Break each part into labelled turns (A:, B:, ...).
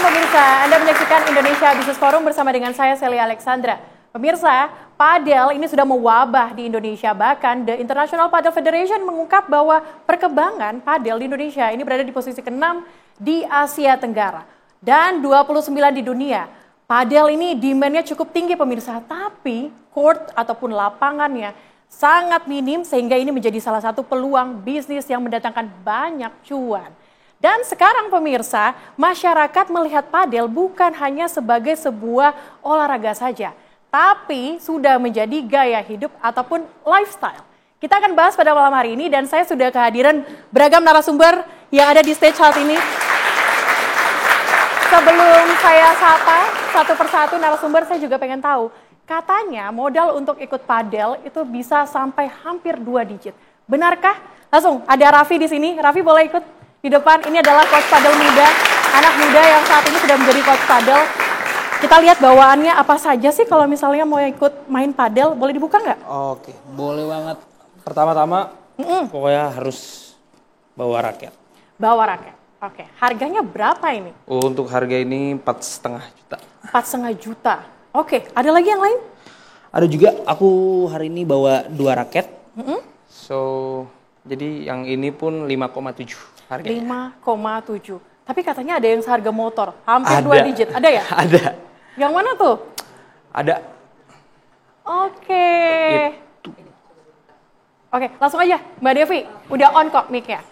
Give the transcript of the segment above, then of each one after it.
A: malam pemirsa, Anda menyaksikan Indonesia Business Forum bersama dengan saya Celia Alexandra. Pemirsa, padel ini sudah mewabah di Indonesia, bahkan The International Padel Federation mengungkap bahwa perkembangan padel di Indonesia ini berada di posisi ke-6 di Asia Tenggara dan 29 di dunia. Padel ini demand-nya cukup tinggi pemirsa, tapi court ataupun lapangannya sangat minim sehingga ini menjadi salah satu peluang bisnis yang mendatangkan banyak cuan. Dan sekarang pemirsa, masyarakat melihat padel bukan hanya sebagai sebuah olahraga saja, tapi sudah menjadi gaya hidup ataupun lifestyle. Kita akan bahas pada malam hari ini dan saya sudah kehadiran beragam narasumber yang ada di stage saat ini. Sebelum saya sapa satu persatu narasumber, saya juga pengen tahu, katanya modal untuk ikut padel itu bisa sampai hampir 2 digit. Benarkah? Langsung ada Raffi di sini. Raffi boleh ikut di depan. Ini adalah coach padel muda, anak muda yang saat ini sudah menjadi coach padel. Kita lihat bawaannya apa saja sih kalau misalnya mau ikut main padel. Boleh dibuka nggak?
B: Oke, boleh banget. Pertama-tama pokoknya harus bawa raket.
A: Bawa raket. Oke, harganya berapa ini?
B: Untuk harga ini 4,5 juta.
A: 4,5 juta. Oke, ada lagi yang lain?
B: Ada juga, aku hari ini bawa 2 raket. So, jadi yang ini pun 5,7 harganya.
A: 5,7. Tapi katanya ada yang seharga motor, hampir 2 digit. Ada ya?
B: Ada.
A: Yang mana tuh?
B: Ada.
A: Oke. Oke, langsung aja Mbak Devi. Udah on kok mic-nya.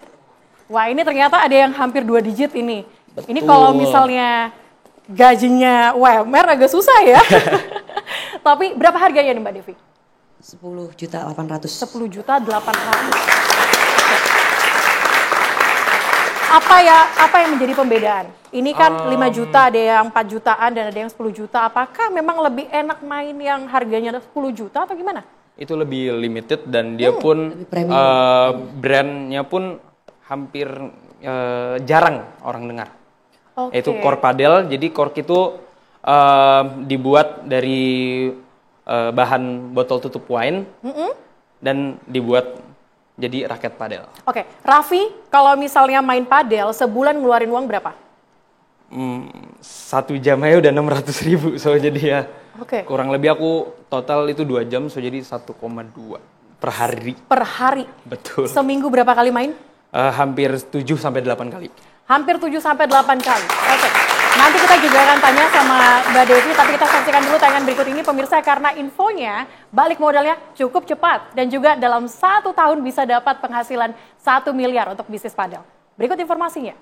A: Wah, ini ternyata ada yang hampir 2 digit ini.
B: Betul.
A: Ini kalau misalnya gajinya UMR agak susah ya. Tapi berapa harganya nih Mbak Devi?
C: 10.800.000.
A: 10.800.000. Apa yang menjadi pembedaan? Ini kan 5 juta, ada yang 4 jutaan dan ada yang 10 juta. Apakah memang lebih enak main yang harganya 10 juta atau gimana?
B: Itu lebih limited dan dia pun brandnya pun hampir jarang orang dengar.
A: Okay.
B: Yaitu Cork Padel. Jadi Cork itu dibuat dari bahan botol tutup wine dan dibuat jadi raket padel.
A: Oke, Raffi, kalau misalnya main padel sebulan ngeluarin uang berapa?
B: 1 jam aja udah 600.000, so jadi ya kurang lebih aku total itu 2 jam, so jadi 1,2 per hari.
A: Per hari?
B: Betul.
A: Seminggu berapa kali main?
B: Hampir 7-8 kali.
A: Hampir 7-8 kali. Oke. Nanti kita juga akan tanya sama Mbak Devi, tapi kita saksikan dulu tayangan berikut ini pemirsa karena infonya balik modalnya cukup cepat dan juga dalam 1 tahun bisa dapat penghasilan 1 miliar untuk bisnis padel. Berikut informasinya.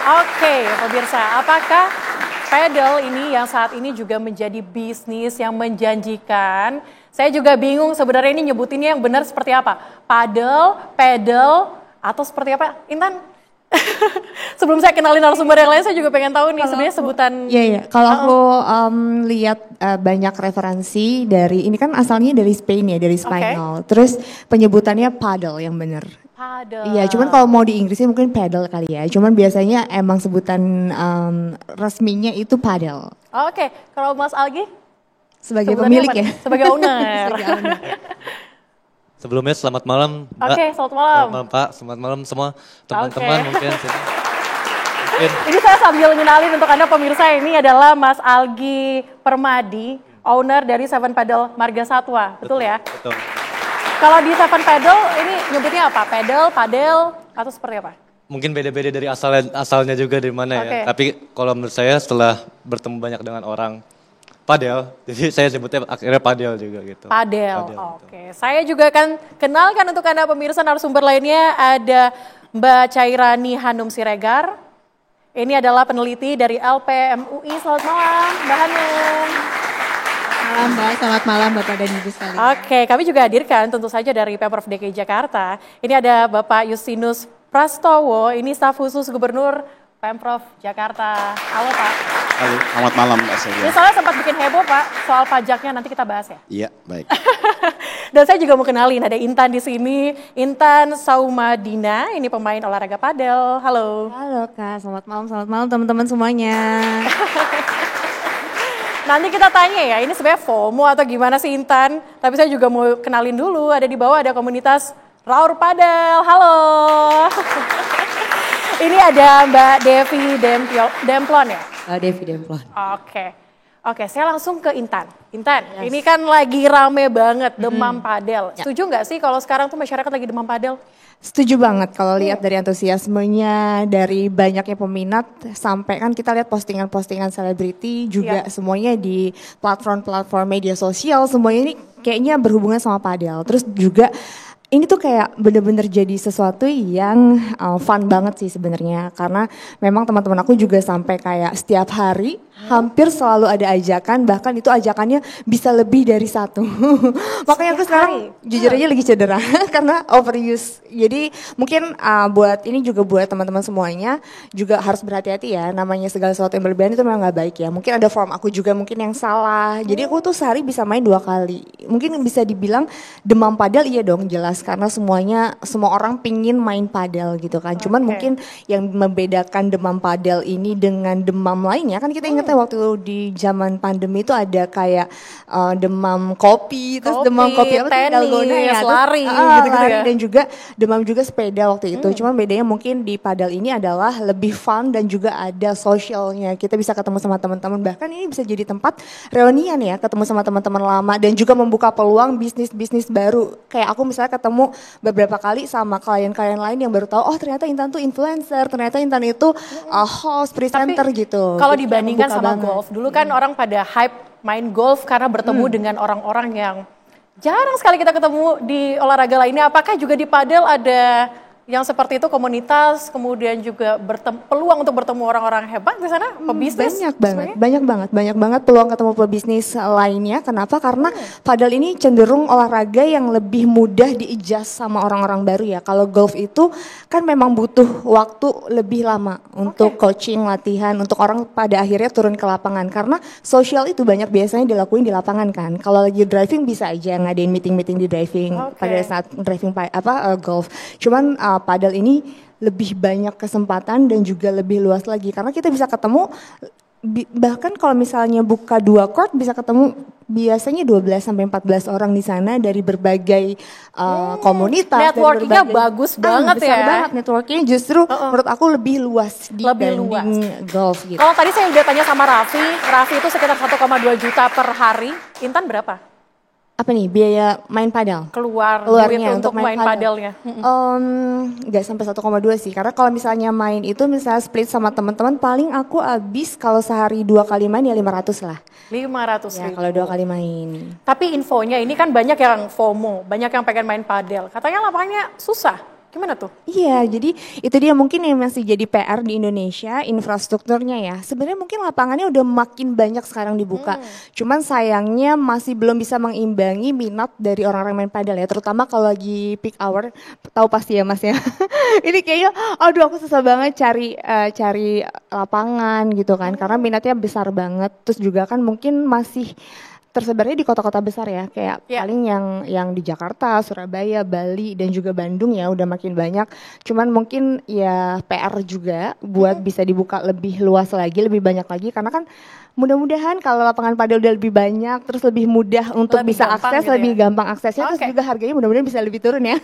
A: Oke, pemirsa, apakah padel ini yang saat ini juga menjadi bisnis yang menjanjikan? Saya juga bingung sebenarnya ini nyebutinnya yang benar seperti apa? Padel, pedal, atau seperti apa? Intan? Sebelum saya kenalin narasumber yang lain, saya juga pengen tahu nih sebenarnya sebutan.
C: Iya. Kalau aku lihat banyak referensi dari, ini kan asalnya dari Spain ya, dari Spanyol. Terus penyebutannya paddle yang benar.
A: Paddle.
C: Iya, cuman kalau mau di Inggrisnya mungkin paddle kali ya. Cuman biasanya emang sebutan resminya itu paddle.
A: Oke, kalau Mas Algi?
C: Sebagai pemilik ya?
A: Sebagai owner.
C: Sebagai owner.
D: Sebelumnya selamat malam Mbak.
A: Oke, selamat malam.
D: Selamat malam Pak, selamat malam semua teman-teman mungkin.
A: Ini saya sambil ngenalin untuk Anda pemirsa, ini adalah Mas Algi Permadi, owner dari Seven Paddle Marga Satwa, betul ya?
D: Betul.
A: Kalau di Seven Paddle ini nyebutnya apa? Paddle, padel, atau seperti apa?
D: Mungkin beda-beda dari asalnya juga dari mana ya. Tapi kalau menurut saya setelah bertemu banyak dengan orang padel, jadi saya sebutnya akhirnya padel juga gitu.
A: Padel, oke. Saya juga akan kenalkan untuk Anda pemirsa narasumber lainnya, ada Mbak Cairani Hanum Siregar. Ini adalah peneliti dari LPMUI. Selamat malam Mbak Hanum.
E: Malam Mbak, selamat malam Bapak dan Ibu sekalian.
A: Oke, kami juga hadirkan tentu saja dari Pemprov DKI Jakarta. Ini ada Bapak Justinus Prastowo, ini staf khusus Gubernur Pemprov Jakarta. Halo Pak.
F: Halo, selamat malam Mbak Celia.
A: Ini soalnya sempat bikin heboh Pak, soal pajaknya nanti kita bahas ya.
F: Iya, baik.
A: Dan saya juga mau kenalin, ada Intan di sini. Intan Saumadina, ini pemain olahraga padel. Halo.
C: Halo Kak, selamat malam teman-teman semuanya.
A: Nanti kita tanya ya, ini sebenarnya FOMO atau gimana sih Intan? Tapi saya juga mau kenalin dulu, ada di bawah ada komunitas Raur Padel. Halo. Ini ada Mbak Devi Demplon ya?
G: Devi Demplon.
A: Oke, saya langsung ke Intan. Intan, ini kan lagi rame banget demam padel. Setuju nggak sih kalau sekarang tuh masyarakat lagi demam padel?
C: Setuju banget kalau lihat dari antusiasmenya, dari banyaknya peminat, sampai kan kita lihat postingan-postingan selebriti juga semuanya di platform-platform media sosial, semuanya ini kayaknya berhubungan sama padel. Terus juga ini tuh kayak bener-bener jadi sesuatu yang fun banget sih sebenarnya, karena memang teman-teman aku juga sampai kayak setiap hari hampir selalu ada ajakan, bahkan itu ajakannya bisa lebih dari satu. Makanya aku sekarang jujur aja lagi cedera karena overuse. Jadi mungkin buat ini juga buat teman-teman semuanya juga harus berhati-hati ya, namanya segala sesuatu yang berlebihan itu memang gak baik ya. Mungkin ada form aku juga mungkin yang salah. Jadi aku tuh sehari bisa main 2 kali. Mungkin bisa dibilang demam padel iya dong jelas, karena semua orang pingin main padel gitu kan. Cuman mungkin yang membedakan demam padel ini dengan demam lainnya kan kita ingatnya waktu di zaman pandemi itu ada kayak demam kopi, terus demam kopi apa tuh dalgona ya,
A: lari
C: gitu ya. Dan juga demam juga sepeda waktu itu. Cuman bedanya mungkin di padel ini adalah lebih fun dan juga ada sosialnya. Kita bisa ketemu sama teman-teman, bahkan ini bisa jadi tempat reunian ya, ketemu sama teman-teman lama dan juga membuka peluang bisnis-bisnis baru. Kayak aku misalnya ketemu beberapa kali sama klien-klien lain yang baru tahu, oh ternyata Intan tuh influencer, ternyata Intan itu host, presenter gitu.
A: Kalau dibandingkan sama golf, dulu kan orang pada hype main golf karena bertemu dengan orang-orang yang jarang sekali kita ketemu di olahraga lainnya. Apakah juga di padel ada yang seperti itu, komunitas, kemudian juga peluang untuk bertemu orang-orang hebat di sana, pebisnis?
C: Banyak banget peluang ketemu pebisnis lainnya. Kenapa? Karena padel ini cenderung olahraga yang lebih mudah di-adjust sama orang-orang baru ya. Kalau golf itu kan memang butuh waktu lebih lama untuk coaching, latihan, untuk orang pada akhirnya turun ke lapangan. Karena sosial itu banyak biasanya dilakuin di lapangan kan. Kalau lagi driving bisa aja ngadain meeting-meeting di driving pada saat driving golf. Cuman padel ini lebih banyak kesempatan dan juga lebih luas lagi karena kita bisa ketemu bahkan kalau misalnya buka 2 court bisa ketemu biasanya 12 sampai 14 orang di sana dari berbagai komunitas.
A: Networkingnya bagus banget
C: besar banget networkingnya, justru menurut aku lebih luas dibanding golf gitu.
A: Kalau tadi saya udah tanya sama Raffi itu sekitar 1,2 juta per hari. Intan berapa?
C: Apa nih biaya main padel?
A: Keluarnya untuk main padelnya.
C: Nggak sampai 1,2 sih, karena kalau misalnya main itu misalnya split sama teman-teman paling aku habis kalau sehari 2 kali main ya 500 lah.
A: 500
C: ya, kalau 2 kali main.
A: Tapi infonya ini kan banyak yang FOMO, banyak yang pengen main padel. Katanya lapangannya susah. Gimana tuh?
C: Iya, jadi itu dia mungkin yang masih jadi PR di Indonesia, infrastrukturnya ya. Sebenarnya mungkin lapangannya udah makin banyak sekarang dibuka. Cuman sayangnya masih belum bisa mengimbangi minat dari orang-orang main padel ya. Terutama kalau lagi peak hour, tahu pasti ya Mas ya. Ini kayaknya, aduh aku susah banget cari lapangan gitu kan. Karena minatnya besar banget. Terus juga kan mungkin masih tersebarnya di kota-kota besar ya, kayak paling yang di Jakarta, Surabaya, Bali, dan juga Bandung ya udah makin banyak. Cuman mungkin ya PR juga buat bisa dibuka lebih luas lagi, lebih banyak lagi. Karena kan mudah-mudahan kalau lapangan padel udah lebih banyak, terus lebih mudah untuk lebih bisa akses, gitu lebih gampang aksesnya, terus juga harganya mudah-mudahan bisa lebih turun ya.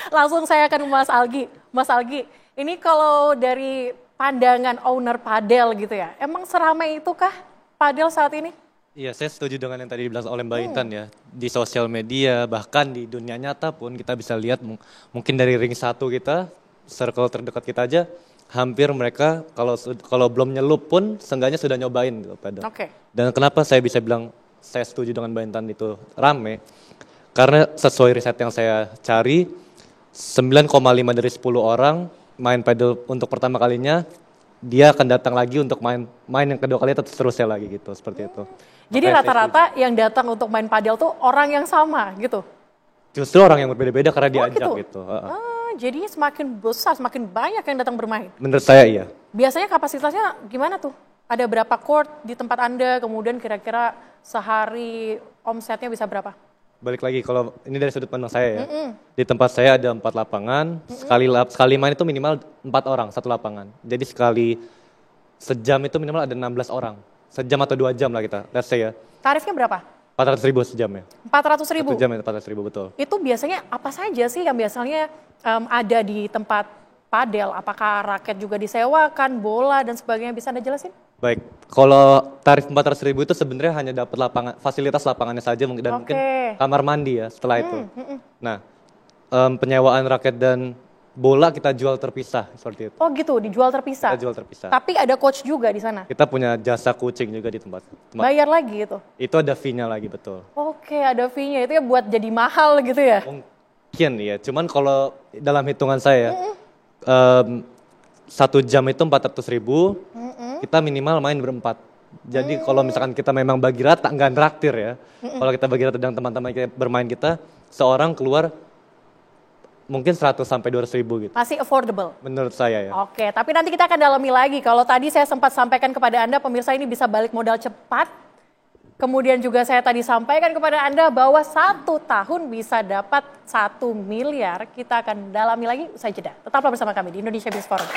A: Langsung saya akan Mas Algi. Mas Algi, ini kalau dari pandangan owner padel gitu ya, emang seramai itukah padel saat ini?
D: Iya, saya setuju dengan yang tadi dibilang oleh Mbak Intan ya. Di sosial media, bahkan di dunia nyata pun kita bisa lihat mungkin dari ring 1 kita, circle terdekat kita aja, hampir mereka kalau belum nyelup pun seenggaknya sudah nyobain gitu padel. Dan kenapa saya bisa bilang saya setuju dengan Mbak Intan itu rame? Karena sesuai riset yang saya cari, 9,5 dari 10 orang main padel untuk pertama kalinya, dia akan datang lagi untuk main yang kedua kali atau seterusnya lagi gitu, seperti itu.
A: Jadi rata-rata yang datang untuk main padel tuh orang yang sama gitu?
D: Justru orang yang berbeda-beda karena diajak gitu.
A: Jadi semakin besar, semakin banyak yang datang bermain?
D: Menurut saya iya.
A: Biasanya kapasitasnya gimana tuh? Ada berapa court di tempat Anda, kemudian kira-kira sehari omsetnya bisa berapa?
D: Balik lagi, kalau ini dari sudut pandang saya ya. Di tempat saya ada 4 lapangan, sekali main itu minimal 4 orang, 1 lapangan. Jadi sekali sejam itu minimal ada 16 orang. Sejam atau 2 jam lah kita, let's say ya.
A: Tarifnya berapa?
D: 400.000 sejam ya.
A: 400.000?
D: 1 jam ya 400.000 betul.
A: Itu biasanya apa saja sih yang biasanya ada di tempat padel, apakah raket juga disewakan, bola dan sebagainya, bisa Anda jelasin?
D: Baik, kalau tarif 400.000 itu sebenarnya hanya dapat fasilitas lapangannya saja dan mungkin kamar mandi ya setelah itu. Nah, penyewaan raket dan bola kita jual terpisah seperti itu.
A: Oh gitu, dijual terpisah.
D: Kita jual terpisah.
A: Tapi ada coach juga di sana.
D: Kita punya jasa coaching juga di tempat.
A: Bayar lagi itu.
D: Itu ada fee-nya lagi, betul.
A: Oke, ada fee-nya. Itu ya buat jadi mahal gitu ya.
D: Mungkin ya, cuman kalau dalam hitungan saya 1 jam itu 400.000, kita minimal main berempat. Jadi kalau misalkan kita memang bagi rata, nggak traktir ya. Kalau kita bagi rata dengan teman-teman kita bermain kita, seorang keluar mungkin 100 sampai 200.000 gitu.
A: Masih affordable.
D: Menurut saya ya.
A: Oke, tapi nanti kita akan dalami lagi. Kalau tadi saya sempat sampaikan kepada Anda, pemirsa, ini bisa balik modal cepat. Kemudian juga saya tadi sampaikan kepada Anda bahwa 1 tahun bisa dapat 1 miliar. Kita akan dalami lagi usai jeda. Tetaplah bersama kami di Indonesia Business Forum.